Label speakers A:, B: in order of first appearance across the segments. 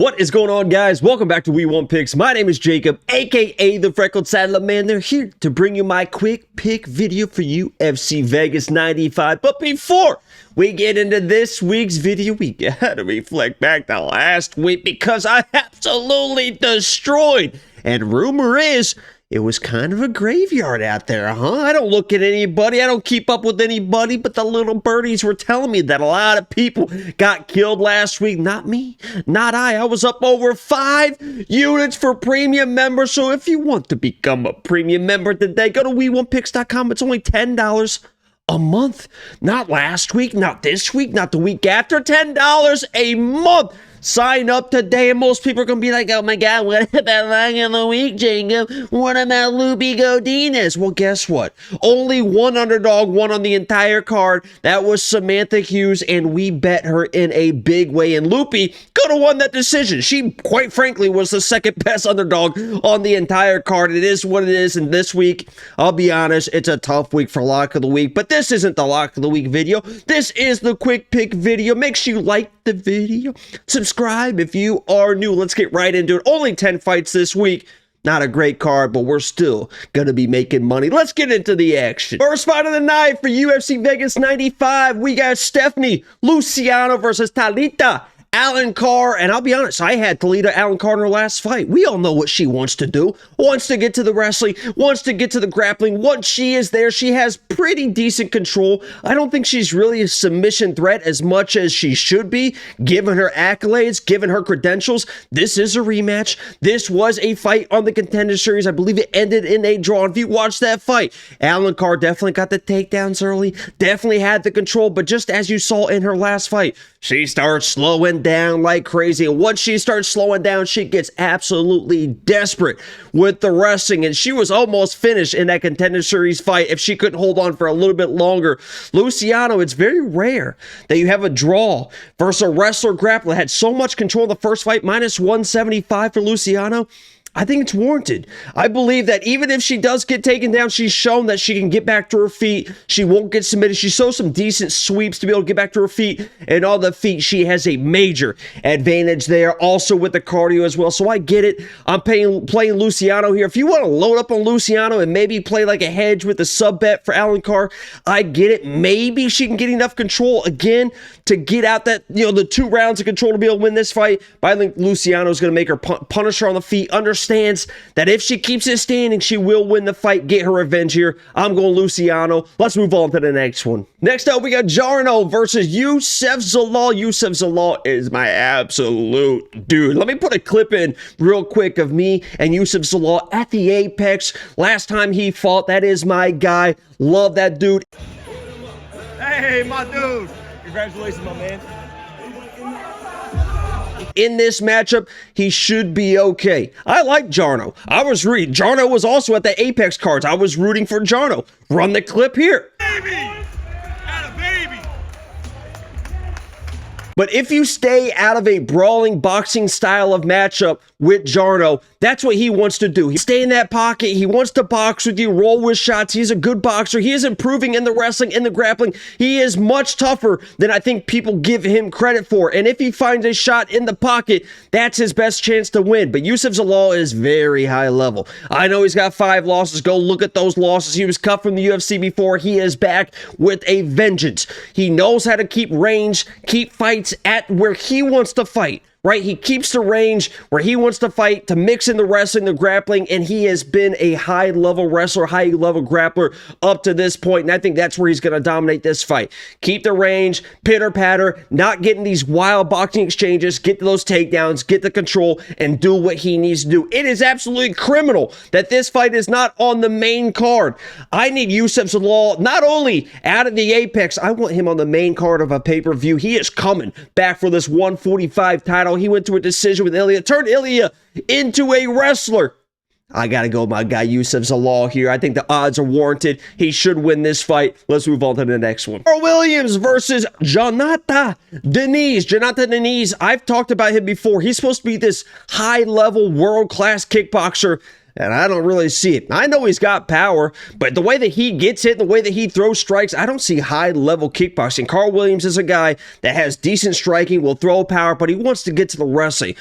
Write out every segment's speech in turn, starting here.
A: What is going on, guys? Welcome back to We Want Picks. My name is Jacob, aka the Freckled Salamander. They're here to bring you my quick pick video for UFC Vegas 95. But before we get into this week's video, we gotta reflect back to last week because I absolutely destroyed. And rumor is, it was kind of a graveyard out there, huh? I don't look at anybody. I don't keep up with anybody, but the little birdies were telling me that a lot of people got killed last week. Not me, not I. I was up over 5 units for premium members. So if you want to become a premium member today, go to WeWantPicks.com. It's only $10 a month. Not last week, not this week, not the week after. $10 a month. Sign up today, and most people are going to be like, oh my God, what about Long in the Week, Jacob? What about Loopy Diniz? Well, guess what? Only one underdog won on the entire card. That was Samantha Hughes, and we bet her in a big way. And Loopy could have won that decision. She, quite frankly, was the second best underdog on the entire card. It is what it is, and this week, I'll be honest, it's a tough week for Lock of the Week, but this isn't the Lock of the Week video. This is the quick pick video. Make sure you like the video. Subscribe if you are new. Let's get right into it. Only 10 fights this week. Not a great card, but we're still going to be making money. Let's get into the action. First fight of the night for UFC Vegas 95. We got Stephanie Luciano versus Talita Alencar, and I'll be honest, I had Talita Alencar in her last fight. We all know what she wants to do. Wants to get to the wrestling, wants to get to the grappling. Once she is there, she has pretty decent control. I don't think she's really a submission threat as much as she should be, given her accolades, given her credentials. This is a rematch. This was a fight on the Contender Series. I believe it ended in a draw. And if you watch that fight, Alencar definitely got the takedowns early, definitely had the control, but just as you saw in her last fight, she starts slowing down like crazy. And once she starts slowing down, she gets absolutely desperate with the wrestling. And she was almost finished in that Contender Series fight if she couldn't hold on for a little bit longer. Luciano, it's very rare that you have a draw versus a wrestler grappler. Had so much control in the first fight, minus 175 for Luciano. I think it's warranted. I believe that even if she does get taken down, she's shown that she can get back to her feet. She won't get submitted. She shows some decent sweeps to be able to get back to her feet. And on the feet, she has a major advantage there. Also with the cardio as well. So I get it. I'm playing Luciano here. If you want to load up on Luciano and maybe play like a hedge with a sub bet for Alencar, I get it. Maybe she can get enough control again to get out that, the 2 rounds of control to be able to win this fight. But I think Luciano is going to make her punish her on the feet. Understands that if she keeps it standing, she will win the fight, get her revenge here. I'm going Luciano. Let's move on to the next one. Next up, we got Jarno versus Youssef Zalal. Youssef Zalal is my absolute dude. Let me put a clip in real quick of me and Youssef Zalal at the Apex. Last time he fought, that is my guy. Love that dude.
B: Hey, my dude. Congratulations, my man.
A: In this matchup, he should be okay. I like Jarno. Jarno was also at the Apex cards. I was rooting for Jarno. Run the clip here.
B: Baby! Got a baby!
A: But if you stay out of a brawling boxing style of matchup with Jarno, that's what he wants to do. He stay in that pocket. He wants to box with you, roll with shots. He's a good boxer. He is improving in the wrestling, in the grappling. He is much tougher than I think people give him credit for. And if he finds a shot in the pocket, that's his best chance to win. But Youssef Zalal is very high level. I know he's got 5 losses. Go look at those losses. He was cut from the UFC before. He is back with a vengeance. He knows how to keep range, keep fights at where he wants to fight. Right? He keeps the range where he wants to fight, to mix in the wrestling, the grappling, and he has been a high-level wrestler, high-level grappler up to this point, and I think that's where he's going to dominate this fight. Keep the range, pitter-patter, not getting these wild boxing exchanges, get those takedowns, get the control, and do what he needs to do. It is absolutely criminal that this fight is not on the main card. I need Youssef Zalal not only out of the Apex, I want him on the main card of a pay-per-view. He is coming back for this 145 title. He went to a decision with Ilya, turned Ilya into a wrestler. I got to go with my guy, Youssef Zalal here. I think the odds are warranted. He should win this fight. Let's move on to the next one. Karl Williams versus Jhonata Diniz. Jhonata Diniz, I've talked about him before. He's supposed to be this high-level, world-class kickboxer, and I don't really see it. I know he's got power, but the way that he gets hit, the way that he throws strikes, I don't see high-level kickboxing. Karl Williams is a guy that has decent striking, will throw power, but he wants to get to the wrestling.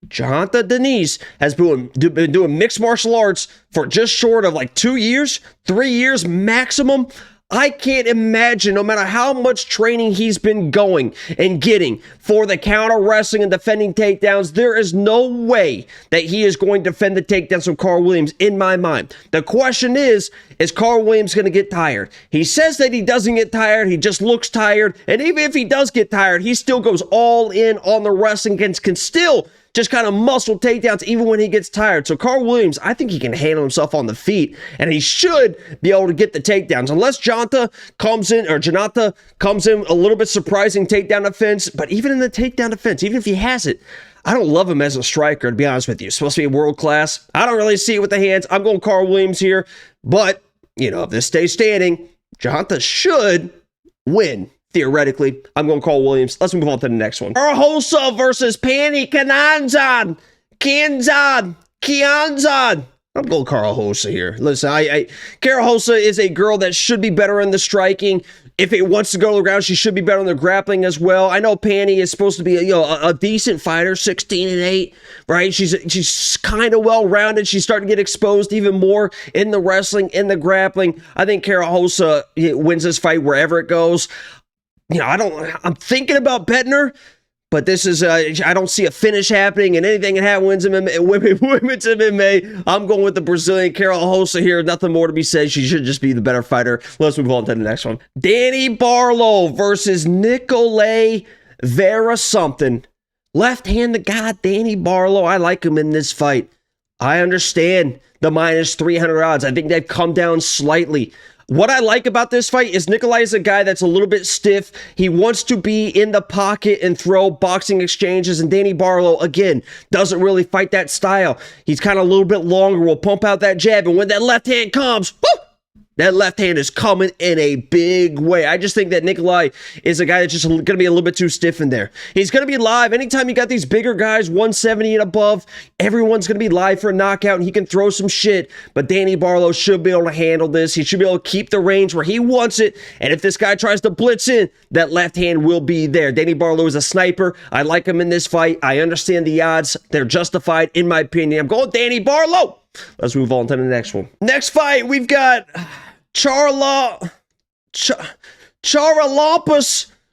A: Jhonata Diniz has been doing mixed martial arts for just short of like 2 years, 3 years maximum. I can't imagine, no matter how much training he's been going and getting for the counter wrestling and defending takedowns, there is no way that he is going to defend the takedowns from Karl Williams in my mind. The question is Karl Williams going to get tired? He says that he doesn't get tired. He just looks tired. And even if he does get tired, he still goes all in on the wrestling and can still just kind of muscle takedowns even when he gets tired. So Karl Williams, I think he can handle himself on the feet, and he should be able to get the takedowns. Unless Jhonata comes in a little bit surprising takedown defense. But even in the takedown defense, even if he has it, I don't love him as a striker, to be honest with you. He's supposed to be world class. I don't really see it with the hands. I'm going Karl Williams here. But, if this stays standing, Jhonata should win. Theoretically, I'm going to call Williams. Let's move on to the next one. Rosa versus Pannie Kianzad. I'm going Karol Rosa here. Listen, Karol Rosa is a girl that should be better in the striking. If it wants to go to the ground, she should be better in the grappling as well. I know Pannie is supposed to be a decent fighter, 16-8, right? She's kind of well-rounded. She's starting to get exposed even more in the wrestling, in the grappling. I think Karol Rosa wins this fight wherever it goes. I'm thinking about betting her, but this is, I don't see a finish happening, and anything can happen women's MMA. I'm going with the Brazilian Karol Rosa here. Nothing more to be said. She should just be the better fighter. Let's move on to the next one. Barlow versus Nikolay Vera something. Left-handed guy, Danny Barlow. I like him in this fight. I understand the minus 300 odds. I think they've come down slightly. What I like about this fight is Nikolay is a guy that's a little bit stiff. He wants to be in the pocket and throw boxing exchanges, and Danny Barlow, again, doesn't really fight that style. He's kind of a little bit longer, will pump out that jab, and when that left hand comes, whoo, that left hand is coming in a big way. I just think that Nikolay is a guy that's just going to be a little bit too stiff in there. He's going to be live. Anytime you got these bigger guys, 170 and above, everyone's going to be live for a knockout, and he can throw some shit. But Danny Barlow should be able to handle this. He should be able to keep the range where he wants it. And if this guy tries to blitz in, that left hand will be there. Danny Barlow is a sniper. I like him in this fight. I understand the odds. They're justified, in my opinion. I'm going Danny Barlow. Let's move on to the next one. Next fight, we've got Charalampos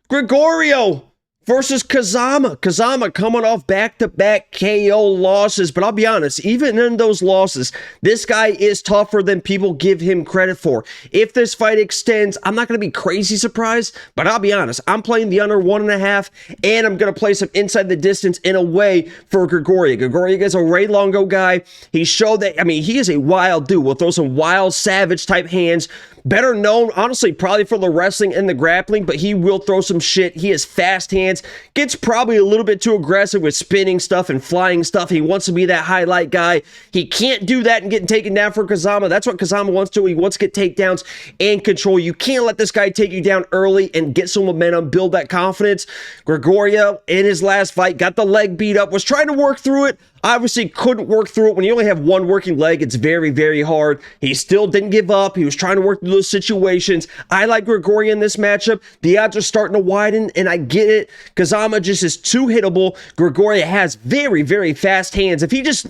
A: Grigoriou versus Kazama. Kazama coming off back-to-back KO losses, but I'll be honest, even in those losses, this guy is tougher than people give him credit for. If this fight extends, I'm not going to be crazy surprised, but I'll be honest, I'm playing the under 1.5, and I'm going to play some inside the distance in a way for Grigoriou. Grigoriou is a Ray Longo guy. He showed that, he is a wild dude. We'll throw some wild, savage-type hands. Better known, honestly, probably for the wrestling and the grappling, but he will throw some shit. He has fast hands, gets probably a little bit too aggressive with spinning stuff and flying stuff. He wants to be that highlight guy. He can't do that and getting taken down for Kazama. That's what Kazama wants to do. He wants to get takedowns and control. You can't let this guy take you down early and get some momentum, build that confidence. Grigoriou, in his last fight, got the leg beat up, was trying to work through it. Obviously couldn't work through it. When you only have one working leg, it's very, very hard. He still didn't give up. He was trying to work through those situations. I like Grigoriou in this matchup. The odds are starting to widen, and I get it. Kazama just is too hittable. Grigoriou has very, very fast hands. If he just,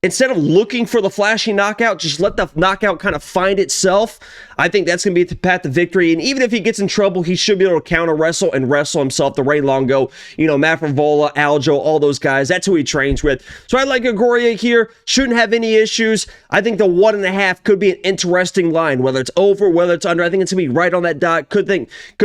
A: instead of looking for the flashy knockout, just let the knockout kind of find itself, I think that's going to be the path to victory. And even if he gets in trouble, he should be able to counter wrestle and wrestle himself. The Ray Longo, Matt Favola, Aljo, all those guys. That's who he trains with. So I like Grigoriou here. Shouldn't have any issues. I think the 1.5 could be an interesting line, whether it's over, whether it's under. I think it's going to be right on that dot. Could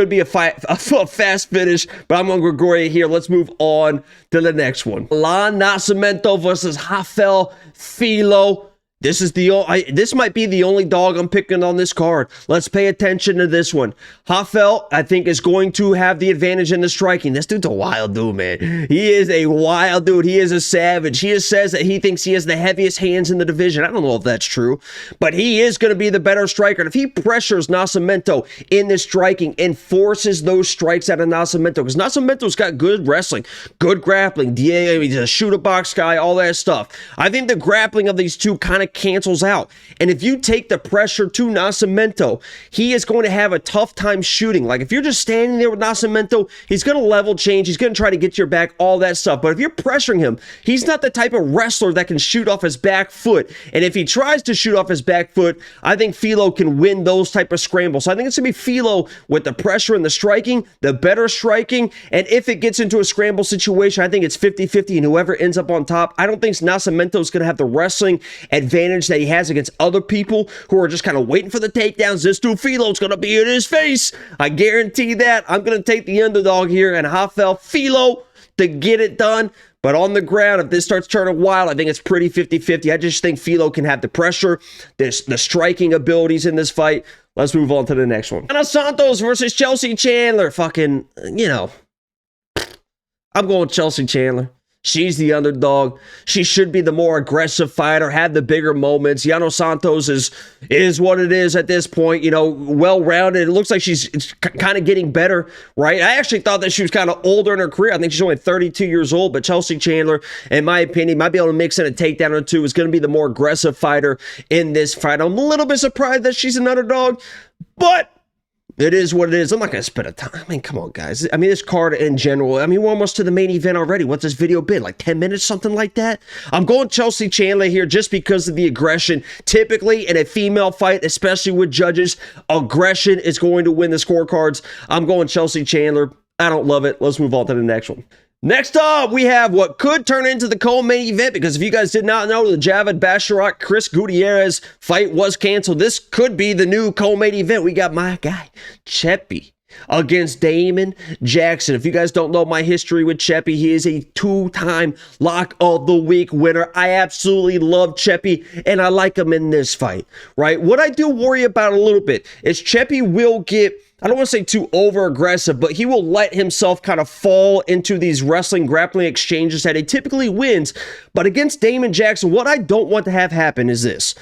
A: be a fast finish, but I'm on Grigoriou here. Let's move on to the next one. Allan Nascimento versus Jafel Filho. This might be the only dog I'm picking on this card. Let's pay attention to this one. Jafel, I think, is going to have the advantage in the striking. This dude's a wild dude, man. He is a wild dude. He is a savage. He says that he thinks he has the heaviest hands in the division. I don't know if that's true, but he is going to be the better striker. And if he pressures Nascimento in this striking and forces those strikes out of Nascimento, because Nascimento's got good wrestling, good grappling, he's a shoot-a-box guy, all that stuff. I think the grappling of these two kind of fight cancels out. And if you take the pressure to Nascimento, he is going to have a tough time shooting. Like if you're just standing there with Nascimento, he's going to level change. He's going to try to get your back, all that stuff. But if you're pressuring him, he's not the type of wrestler that can shoot off his back foot. And if he tries to shoot off his back foot, I think Filho can win those type of scrambles. So I think it's going to be Filho with the pressure and the striking, the better striking. And if it gets into a scramble situation, I think it's 50-50 and whoever ends up on top. I don't think Nascimento is going to have the wrestling advantage that he has against other people who are just kind of waiting for the takedowns. This dude Filho's going to be in his face. I guarantee that. I'm going to take the underdog here and Jafel Filho to get it done. But on the ground, if this starts turning wild, I think it's pretty 50-50. I just think Filho can have the pressure, the striking abilities in this fight. Let's move on to the next one. Ana Santos versus Chelsea Chandler. Fucking, you know, I'm going Chelsea Chandler. She's the underdog. She should be the more aggressive fighter, have the bigger moments. Ana Santos is what it is at this point, you know, well-rounded. It looks like she's kind of getting better, right? I actually thought that she was kind of older in her career. I think she's only 32 years old, but Chelsea Chandler, in my opinion, might be able to mix in a takedown or two. Is going to be the more aggressive fighter in this fight. I'm a little bit surprised that she's an underdog, but it is what it is. I'm not going to spend a time. I mean, come on, guys. I mean, this card in general, I mean, we're almost to the main event already. What's this video been? Like 10 minutes, something like that? I'm going Chelsea Chandler here just because of the aggression. Typically, in a female fight, especially with judges, aggression is going to win the scorecards. I'm going Chelsea Chandler. I don't love it. Let's move on to the next one. Next up, we have what could turn into the co-main event, because if you guys did not know, the Javid Basharat Chris Gutierrez fight was canceled. This could be the new co-main event. We got my guy, Cheppy, against Damon Jackson. If you guys don't know my history with Cheppy, he is a two-time Lock of the Week winner. I absolutely love Cheppy, and I like him in this fight, right? What I do worry about a little bit is Cheppy will get, I don't want to say too over-aggressive, but he will let himself kind of fall into these wrestling, grappling exchanges that he typically wins. But against Damon Jackson, what I don't want to have happen is this.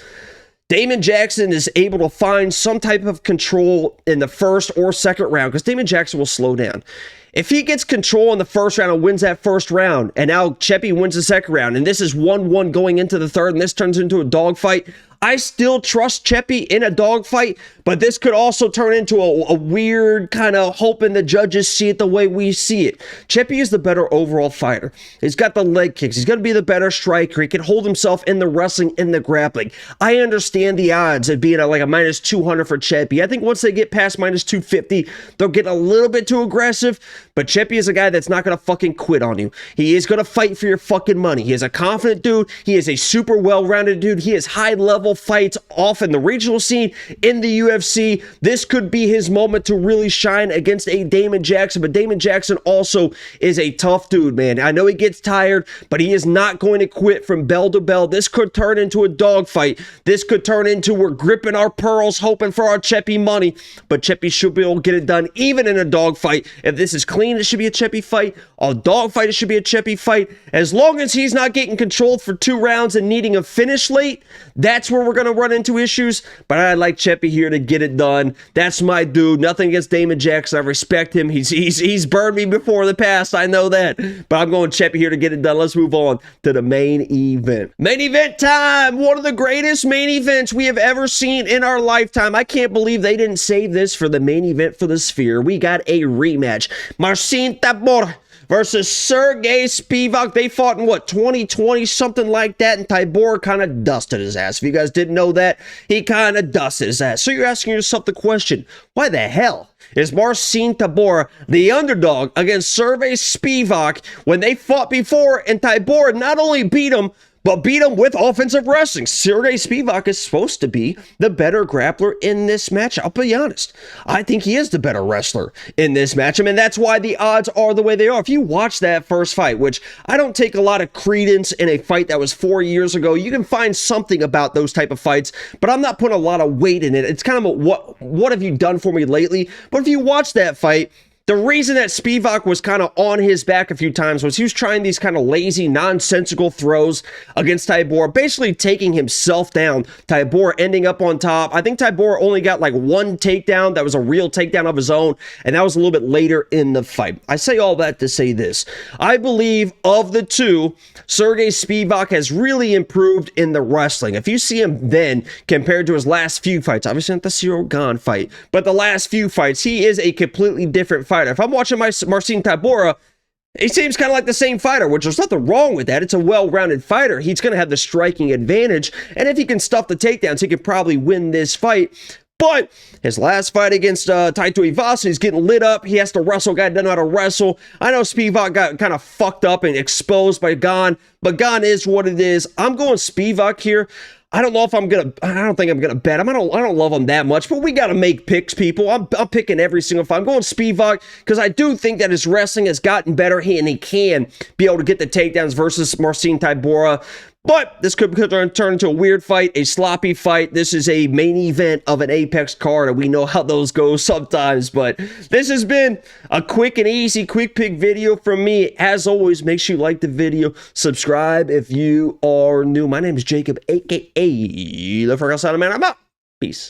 A: Damon Jackson is able to find some type of control in the first or second round, because Damon Jackson will slow down. If he gets control in the first round and wins that first round, and now Cheppy wins the second round, and this is 1-1 going into the third, and this turns into a dogfight, I still trust Cheppy in a dogfight, but this could also turn into a weird kind of hoping the judges see it the way we see it. Cheppy is the better overall fighter. He's got the leg kicks. He's going to be the better striker. He can hold himself in the wrestling, in the grappling. I understand the odds of being like a minus 200 for Cheppy. I think once they get past minus 250, they'll get a little bit too aggressive, but Cheppy is a guy that's not going to fucking quit on you. He is going to fight for your fucking money. He is a confident dude. He is a super well-rounded dude. He is high-level fights off in the regional scene, in the UFC. This could be his moment to really shine against a Damon Jackson, but Damon Jackson also is a tough dude, man. I know he gets tired, but he is not going to quit from bell to bell. This could turn into a dogfight. This could turn into we're gripping our pearls, hoping for our Cheppy money, but Cheppy should be able to get it done even in a dogfight. If this is clean, it should be a Cheppy fight. A dogfight, it should be a Cheppy fight. As long as he's not getting controlled for 2 rounds and needing a finish late, that's where we're going to run into issues, but I like Cheppy here to get it done. That's my dude. Nothing against Damon Jackson. I respect him. He's burned me before in the past. I know that, but I'm going Cheppy here to get it done. Let's move on to the main event. Main event time. One of the greatest main events we have ever seen in our lifetime. I can't believe they didn't save this for the main event for the Sphere. We got a rematch. Marcin Tybura versus Sergey Spivak. They fought in what, 2020, something like that, and Tybura kind of dusted his ass. If you guys didn't know that, he kind of dusted his ass. So you're asking yourself the question, why the hell is Marcin Tybura the underdog against Sergey Spivak when they fought before, and Tybura not only beat him, but beat him with offensive wrestling? Sergey Spivak is supposed to be the better grappler in this match. I'll be honest. I think he is the better wrestler in this match. I mean, that's why the odds are the way they are. If you watch that first fight, which I don't take a lot of credence in a fight that was 4 years ago, you can find something about those type of fights, but I'm not putting a lot of weight in it. It's kind of a, what have you done for me lately? But if you watch that fight, The reason that Spivak was kind of on his back a few times was he was trying these kind of lazy, nonsensical throws against Tybura, basically taking himself down. Tybura ending up on top. I think Tybura only got like one takedown that was a real takedown of his own, and that was a little bit later in the fight. I say all that to say this. I believe of the two, Sergey Spivak has really improved in the wrestling. If you see him then compared to his last few fights, obviously not the Cyril Gane fight, but the last few fights, he is a completely different fighter. If I'm watching Marcin Tybura, he seems kind of like the same fighter, which there's nothing wrong with that. It's a well-rounded fighter. He's going to have the striking advantage, and if he can stuff the takedowns, he could probably win this fight. But his last fight against Taito Ivasa, he's getting lit up. He has to wrestle. Guy doesn't know how to wrestle. I know Spivak got kind of fucked up and exposed by Gane, but Gane is what it is. I'm going Spivak here. I don't know if I'm gonna. I don't think I'm gonna bet him. I don't love him that much, but we gotta make picks, people. I'm picking every single fight. I'm going Spivak because I do think that his wrestling has gotten better, and he can be able to get the takedowns versus Marcin Tybura. But this could turn into a weird fight, a sloppy fight. This is a main event of an Apex card, and we know how those go sometimes. But this has been a quick and easy quick pick video from me. As always, make sure you like the video, subscribe if you are new. My name is Jacob, aka the Freckle Salamander. I'm out. Peace.